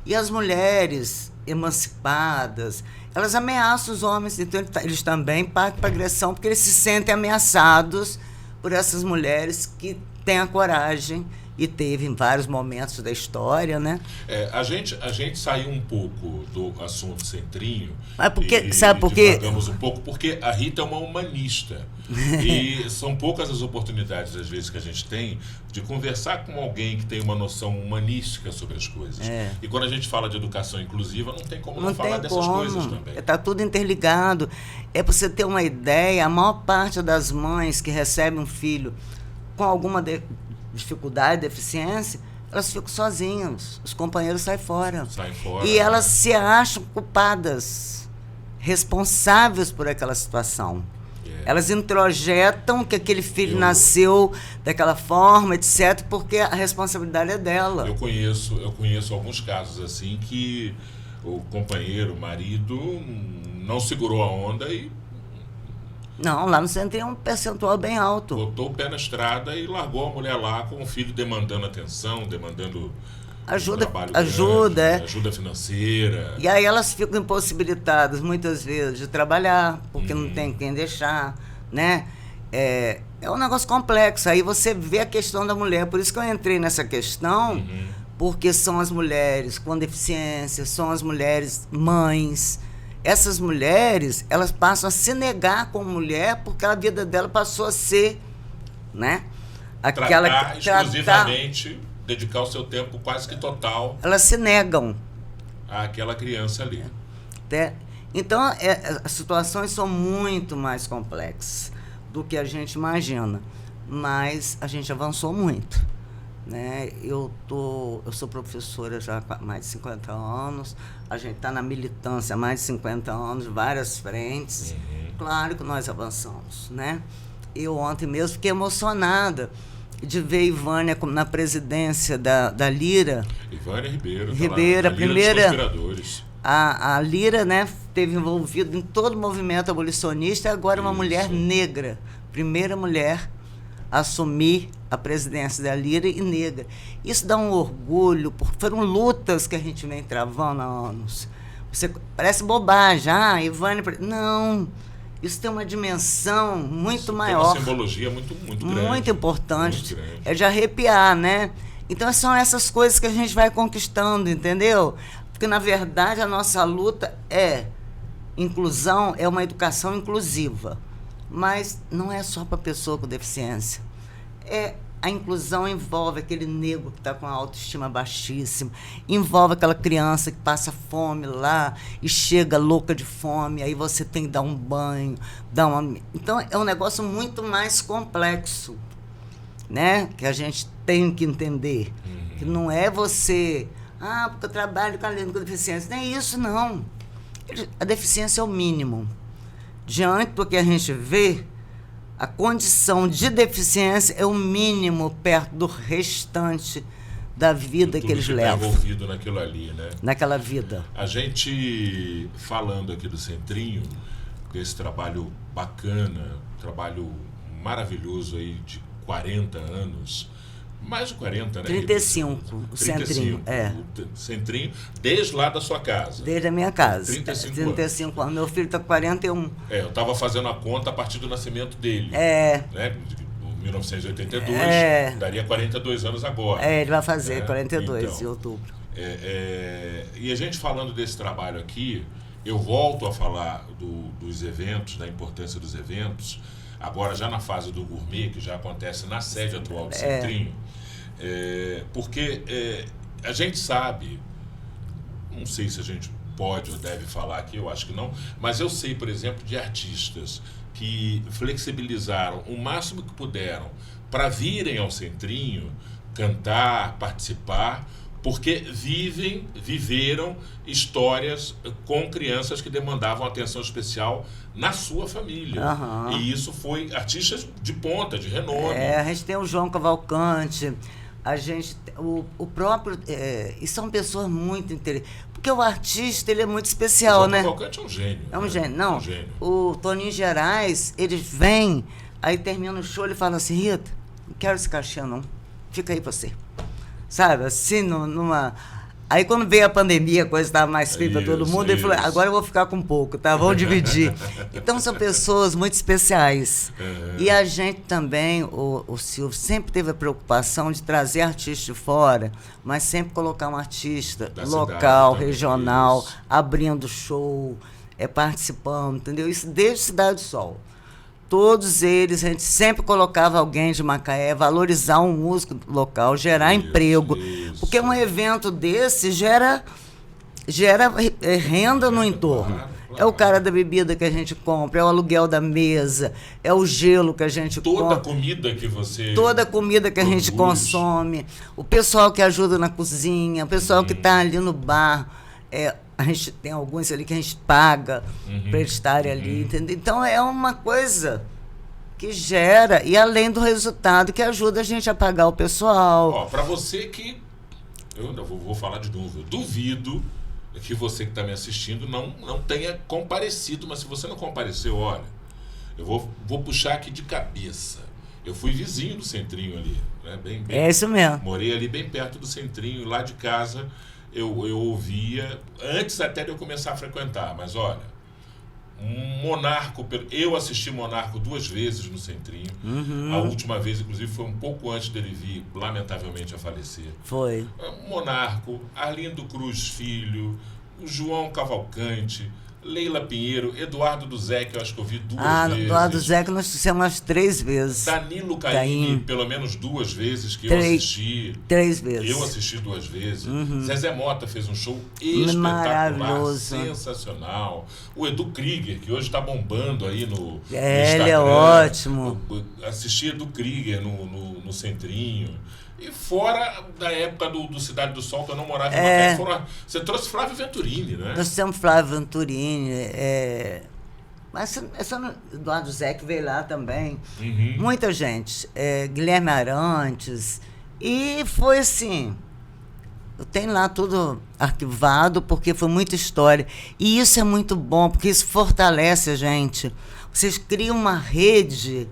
e as mulheres emancipadas, elas ameaçam os homens, então eles também partem para agressão, porque eles se sentem ameaçados por essas mulheres que têm a coragem, e teve em vários momentos da história, né? A gente saiu um pouco do assunto centrinho. Mas porque, sabe por quê? Divagamos um pouco, porque a Rita é uma humanista. E são poucas as oportunidades, às vezes, que a gente tem de conversar com alguém que tem uma noção humanística sobre as coisas. E quando a gente fala de educação inclusiva, não tem como não falar dessas coisas também. Está tudo interligado. É para você ter uma ideia, a maior parte das mães que recebem um filho com alguma dificuldade, deficiência, elas ficam sozinhas, os companheiros saem fora. E elas se acham culpadas, responsáveis por aquela situação. Elas introjetam que aquele filho nasceu daquela forma, etc., porque a responsabilidade é dela. Eu conheço alguns casos assim que o companheiro, o marido, não segurou a onda e... Não, lá no centro tem um percentual bem alto. Botou o pé na estrada e largou a mulher lá com o filho demandando atenção, demandando ajuda financeira. E aí elas ficam impossibilitadas, muitas vezes, de trabalhar, porque não tem quem deixar, né? É um negócio complexo. Aí você vê a questão da mulher. Por isso que eu entrei nessa questão, porque são as mulheres com deficiência, são as mulheres mães. Essas mulheres, elas passam a se negar como mulher porque a vida dela passou a ser, né? Tratar exclusivamente, dedicar o seu tempo quase que total. Elas se negam àquela criança ali. Então, as situações são muito mais complexas do que a gente imagina. Mas a gente avançou muito, né? Eu sou professora já há mais de 50 anos, a gente está na militância há mais de 50 anos, várias frentes. Claro que nós avançamos, né? Eu ontem mesmo fiquei emocionada de ver Ivânia na presidência da Lira. Ivânia Ribeiro, a primeira... dos conspiradores. A Lira, né, esteve envolvida em todo o movimento abolicionista, e agora uma mulher negra, primeira mulher a assumir a presidência da Lira e negra. Isso dá um orgulho, porque foram lutas que a gente vem travando há anos. Parece bobagem, Ivânia... Não, Isso tem uma dimensão muito Isso maior. tem uma simbologia muito grande. Muito importante. Muito grande. É de arrepiar, né? Então são essas coisas que a gente vai conquistando, entendeu? Porque, na verdade, a nossa luta é inclusão, é uma educação inclusiva. Mas não é só para pessoa com deficiência. A inclusão envolve aquele negro que está com a autoestima baixíssima, envolve aquela criança que passa fome lá e chega louca de fome, aí você tem que dar um banho, Então, é um negócio muito mais complexo, né? Que a gente tem que entender. Que não é você... porque eu trabalho com a com deficiência. Nem isso, não. A deficiência é o mínimo. Diante do que a gente vê, a condição de deficiência é o mínimo perto do restante da vida que eles levam. Tudo envolvido naquilo ali, né? Naquela vida. A gente, falando aqui do Centrinho, desse trabalho bacana, trabalho maravilhoso aí de 40 anos, mais de 40, né? 35, o Centrinho. O Centrinho, desde lá da sua casa. Desde a minha casa. 35 anos. Meu filho está com 41. Eu estava fazendo a conta a partir do nascimento dele. Né? 1982, daria 42 anos agora. Ele vai fazer 42 então, em outubro. E a gente falando desse trabalho aqui, eu volto a falar dos eventos, da importância dos eventos, agora já na fase do gourmet, que já acontece na sede atual do Centrinho, porque a gente sabe, não sei se a gente pode ou deve falar aqui, eu acho que não, mas eu sei, por exemplo, de artistas que flexibilizaram o máximo que puderam para virem ao Centrinho, cantar, participar, porque viveram histórias com crianças que demandavam atenção especial na sua família. E isso foi artistas de ponta, de renome. A gente tem o João Cavalcante, o próprio... e são pessoas muito inteligentes. Porque o artista, ele é muito especial, João né? Cavalcante é um gênio. É um gênio. Não, o Toninho Gerais, ele vem, aí termina o show, ele fala assim, Rita, não quero esse cachê não, fica aí pra você. Sabe, assim, numa... Aí quando veio a pandemia, a coisa estava mais fria para todo mundo, ele falou, agora eu vou ficar com pouco, tá? Vamos dividir. Então são pessoas muito especiais. E a gente também, o Silvio, sempre teve a preocupação de trazer artistas de fora, mas sempre colocar um artista local, regional, abrindo show, participando, entendeu? Isso desde Cidade do Sol. Todos eles, a gente sempre colocava alguém de Macaé, valorizar um músico local, gerar emprego. Porque um evento desse gera renda no entorno. Claro. É o cara da bebida que a gente compra, é o aluguel da mesa, é o gelo que a gente compra. Toda comida que você... Toda comida que a gente consome. O pessoal que ajuda na cozinha, o pessoal que está ali no bar. A gente tem alguns ali que a gente paga para eles estarem ali, entendeu? Então é uma coisa que gera, e além do resultado, que ajuda a gente a pagar o pessoal. Para você que... Eu ainda vou falar de novo. Eu duvido que você que está me assistindo não tenha comparecido, mas se você não compareceu, olha, eu vou puxar aqui de cabeça. Eu fui vizinho do Centrinho ali. Né? Bem, é isso mesmo. Morei ali bem perto do Centrinho, lá de casa... Eu ouvia, antes até de eu começar a frequentar, mas olha, Monarco, eu assisti Monarco 2 vezes no Centrinho, a última vez, inclusive, foi um pouco antes dele vir, lamentavelmente, a falecer. Foi. Monarco, Arlindo Cruz Filho, o João Cavalcante, Leila Pinheiro, Eduardo Duzec, eu acho que eu vi 2 vezes. Eduardo Duzec nós fizemos umas 3 vezes. Danilo Caymmi, pelo menos 2 vezes que eu assisti. 3 vezes. Eu assisti 2 vezes. Zezé Mota fez um show espetacular, sensacional. O Edu Krieger, que hoje está bombando aí no Instagram. Ele é ótimo. Assisti Edu Krieger no Centrinho. E fora da época do Cidade do Sol, que eu não morava em Macaé, você trouxe Flávio Venturini, né? Nós temos Flávio Venturini, mas Eduardo Zeck veio lá também. Muita gente. Guilherme Arantes. E foi assim... Eu tenho lá tudo arquivado, porque foi muita história. E isso é muito bom, porque isso fortalece a gente. Vocês criam uma rede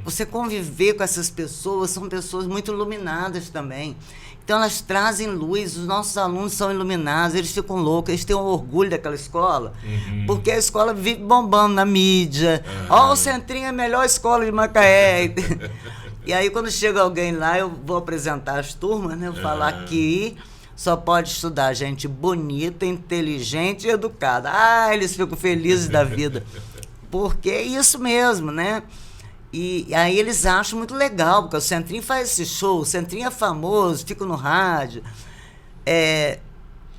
Você conviver com essas pessoas, são pessoas muito iluminadas também. Então, elas trazem luz, os nossos alunos são iluminados, eles ficam loucos, eles têm um orgulho daquela escola, porque a escola vive bombando na mídia. O Centrinho é a melhor escola de Macaé. E aí, quando chega alguém lá, eu vou apresentar as turmas, né? Eu falo, aqui só pode estudar gente bonita, inteligente e educada. Eles ficam felizes da vida. Porque é isso mesmo, né? E aí eles acham muito legal, porque o Centrinho faz esse show, o Centrinho é famoso, fica no rádio.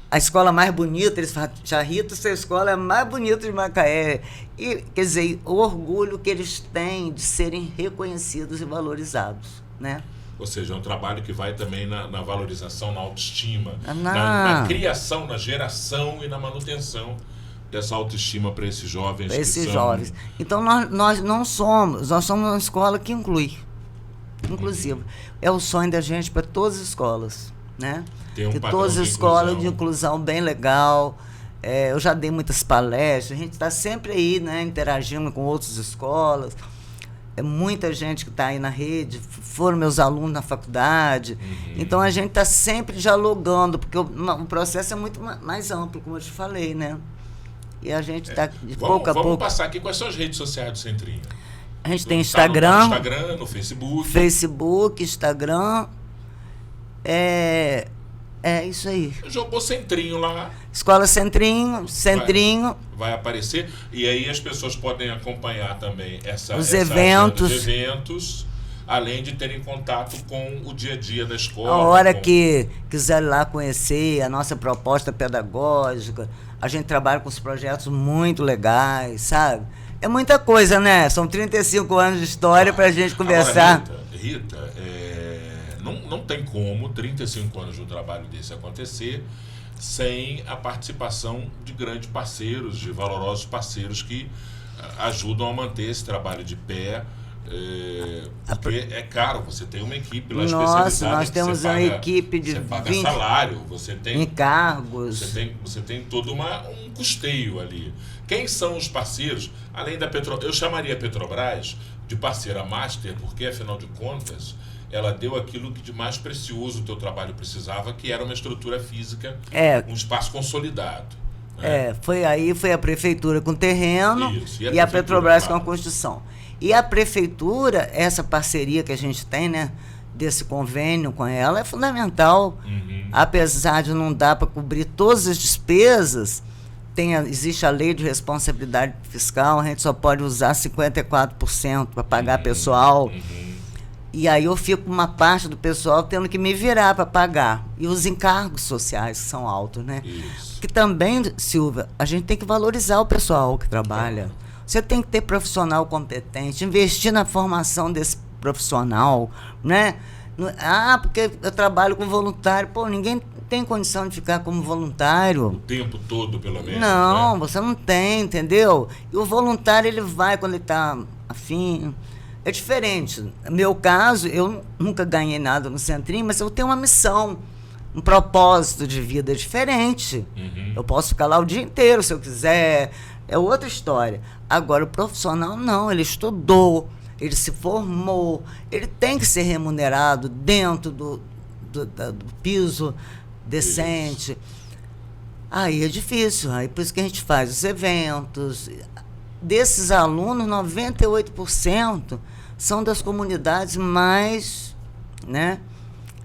A escola mais bonita, eles falam, Charrito, essa escola é a mais bonita de Macaé. E, quer dizer, o orgulho que eles têm de serem reconhecidos e valorizados, né? Ou seja, é um trabalho que vai também na valorização, na autoestima, na criação, na geração e na manutenção dessa autoestima para esses jovens. Para esses jovens. Então, nós somos uma escola que inclui, inclusiva. É o sonho da gente para todas as escolas, né? Tem um todas as escolas de inclusão bem legal. Eu já dei muitas palestras, a gente está sempre aí, né, interagindo com outras escolas. Muita gente que está aí na rede, foram meus alunos na faculdade. Então, a gente está sempre dialogando, porque o processo é muito mais amplo, como eu te falei, né? E a gente está de pouco a pouco. Vamos passar aqui quais são as redes sociais do Centrinho. A gente tem Instagram. No Instagram, no Facebook. Facebook, Instagram. É isso aí. Jogou Centrinho lá. Escola Centrinho. Vai aparecer. E aí as pessoas podem acompanhar também os eventos. Além de terem contato com o dia a dia da escola. A hora que quiser ir lá conhecer a nossa proposta pedagógica, a gente trabalha com os projetos muito legais, sabe? É muita coisa, né? São 35 anos de história para a gente conversar. Agora, Rita, não tem como 35 anos de um trabalho desse acontecer sem a participação de grandes parceiros, de valorosos parceiros que ajudam a manter esse trabalho de pé. Porque é caro, você tem uma equipe lá especializada. Nossa, nós temos uma equipe de 20 salário, você tem encargos. Você tem todo um custeio ali. Quem são os parceiros? Além da Petrobras, eu chamaria a Petrobras de parceira master, porque afinal de contas ela deu aquilo que de mais precioso o teu trabalho precisava, que era uma estrutura física, um espaço consolidado. Né? Foi a prefeitura com terreno. Isso, e a Petrobras com a construção. E a prefeitura, essa parceria que a gente tem, né, desse convênio com ela, é fundamental. Apesar de não dar para cobrir todas as despesas, existe a lei de responsabilidade fiscal, a gente só pode usar 54% para pagar pessoal. E aí eu fico com uma parte do pessoal tendo que me virar para pagar. E os encargos sociais que são altos, né? Isso. Que também, Silvia, a gente tem que valorizar o pessoal que trabalha. Você tem que ter profissional competente, investir na formação desse profissional, né? Porque eu trabalho com voluntário. Pô, ninguém tem condição de ficar como voluntário. O tempo todo, pelo menos. Não, né? Você não tem, entendeu? E o voluntário, ele vai quando ele está afim. É diferente. No meu caso, eu nunca ganhei nada no Centrinho, mas eu tenho uma missão, um propósito de vida diferente. Eu posso ficar lá o dia inteiro, se eu quiser. É outra história. Agora, o profissional não, ele estudou, ele se formou, ele tem que ser remunerado dentro do piso decente. Isso. Aí é difícil, aí por isso que a gente faz os eventos. Desses alunos, 98% são das comunidades mais, né,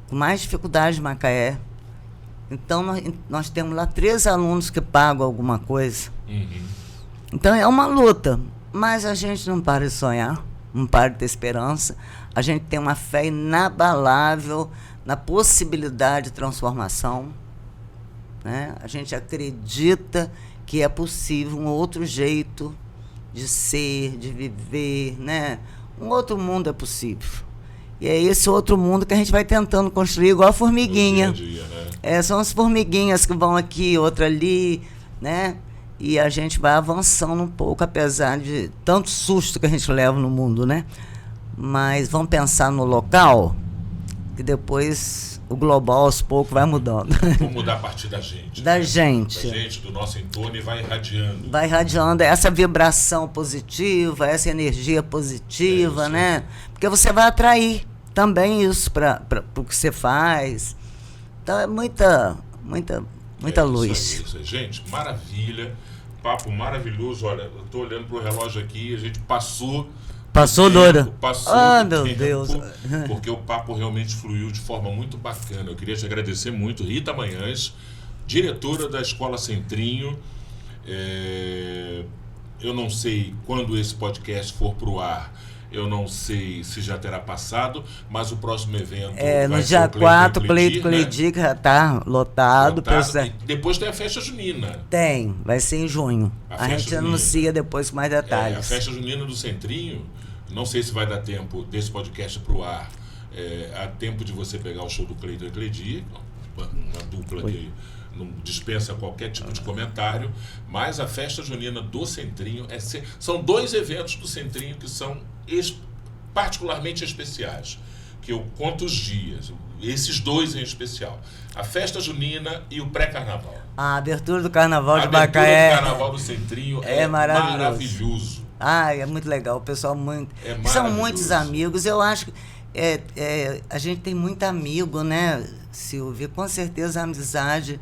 com mais dificuldade de Macaé. Então, nós temos lá 3 alunos que pagam alguma coisa. Então, é uma luta, mas a gente não para de sonhar, não para de ter esperança. A gente tem uma fé inabalável na possibilidade de transformação, né? A gente acredita que é possível um outro jeito de ser, de viver, né? Um outro mundo é possível. E é esse outro mundo que a gente vai tentando construir igual a formiguinha. No dia a dia, né? São as formiguinhas que vão aqui, outra ali, né? E a gente vai avançando um pouco, apesar de tanto susto que a gente leva no mundo, né? Mas vamos pensar no local. que depois o global aos poucos vai mudando. Vamos mudar a partir da gente. Da gente. Da gente, do nosso entorno, e vai irradiando. Vai irradiando essa vibração positiva, essa energia positiva, né? Porque você vai atrair também isso para o que você faz. Então é muita luz. Isso aí. Gente, maravilha. Papo maravilhoso. Olha, eu estou olhando para o relógio aqui, a gente passou Doura. Passou meu Deus. Porque o papo realmente fluiu de forma muito bacana. Eu queria te agradecer muito. Rita Manhães, diretora da Escola Centrinho. Eu não sei quando esse podcast for para o ar. Eu não sei se já terá passado, mas o próximo evento vai no ser dia o 4, Cleiton Cleiton, que já está lotado. Depois tem a festa junina. Vai ser em junho. A gente anuncia depois com mais detalhes. A festa junina do Centrinho, não sei se vai dar tempo desse podcast para o ar, há tempo de você pegar o show do Cleiton e Cleidi, uma dupla que não dispensa qualquer tipo de comentário, mas a festa junina do Centrinho, são 2 eventos do Centrinho que são particularmente especiais, que eu conto os dias, esses 2 em especial, a festa junina e o pré-carnaval. A abertura do carnaval de Macaé. A abertura do carnaval do Centrinho é maravilhoso. É muito legal, o pessoal são muitos amigos, eu acho que a gente tem muito amigo, né, Silvia? Com certeza a amizade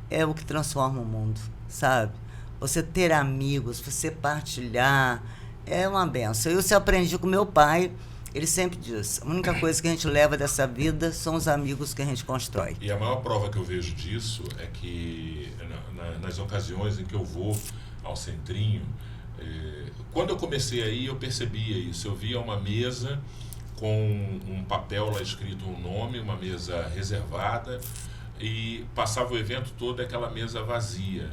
é o que transforma o mundo, sabe? Você ter amigos, você partilhar, é uma benção. Eu aprendi com meu pai, ele sempre diz, a única coisa que a gente leva dessa vida são os amigos que a gente constrói. E a maior prova que eu vejo disso é que nas ocasiões em que eu vou ao Centrinho, quando eu comecei aí eu percebia isso, eu via uma mesa com um papel lá escrito um nome, uma mesa reservada, e passava o evento todo aquela mesa vazia.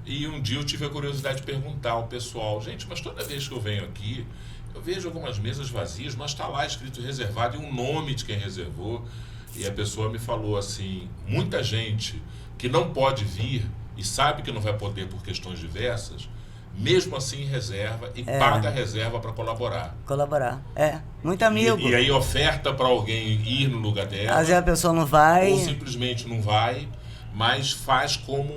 E um dia eu tive a curiosidade de perguntar ao pessoal, gente, mas toda vez que eu venho aqui, eu vejo algumas mesas vazias, mas está lá escrito reservado e um nome de quem reservou. E a pessoa me falou assim, muita gente que não pode vir e sabe que não vai poder por questões diversas, mesmo assim reserva e paga a reserva para colaborar. Muito amigo. E aí oferta para alguém ir no lugar dela. Às vezes a pessoa não vai. Ou simplesmente não vai, mas faz como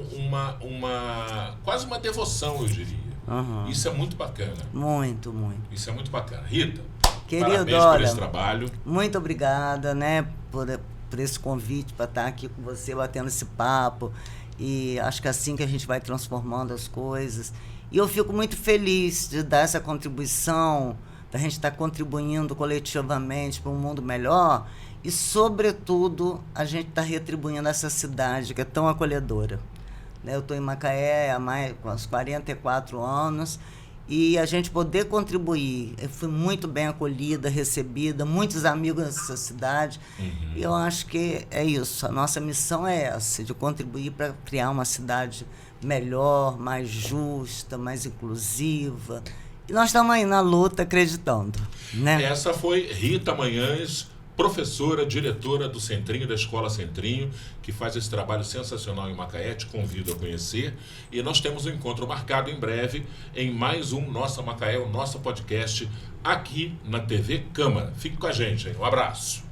quase uma devoção, eu diria. Uhum. Isso é muito bacana. Muito. Isso é muito bacana. Rita, querido, parabéns por esse trabalho. Muito obrigada, né, por esse convite, para estar aqui com você, batendo esse papo. E acho que é assim que a gente vai transformando as coisas. E eu fico muito feliz de dar essa contribuição, da gente estar contribuindo coletivamente para um mundo melhor e, sobretudo, a gente está retribuindo essa cidade que é tão acolhedora. Eu estou em Macaé há uns 44 anos e a gente poder contribuir. Eu fui muito bem acolhida, recebida, muitos amigos nessa cidade. E eu acho que é isso, a nossa missão é essa, de contribuir para criar uma cidade melhor, mais justa, mais inclusiva. E nós estamos aí na luta, acreditando, né? Essa foi Rita Manhães, professora, diretora do Centrinho, da Escola Centrinho, que faz esse trabalho sensacional em Macaé. Te convido a conhecer. E nós temos um encontro marcado em breve em mais um Nossa Macaé, o nosso podcast aqui na TV Câmara. Fique com a gente, hein? Um abraço.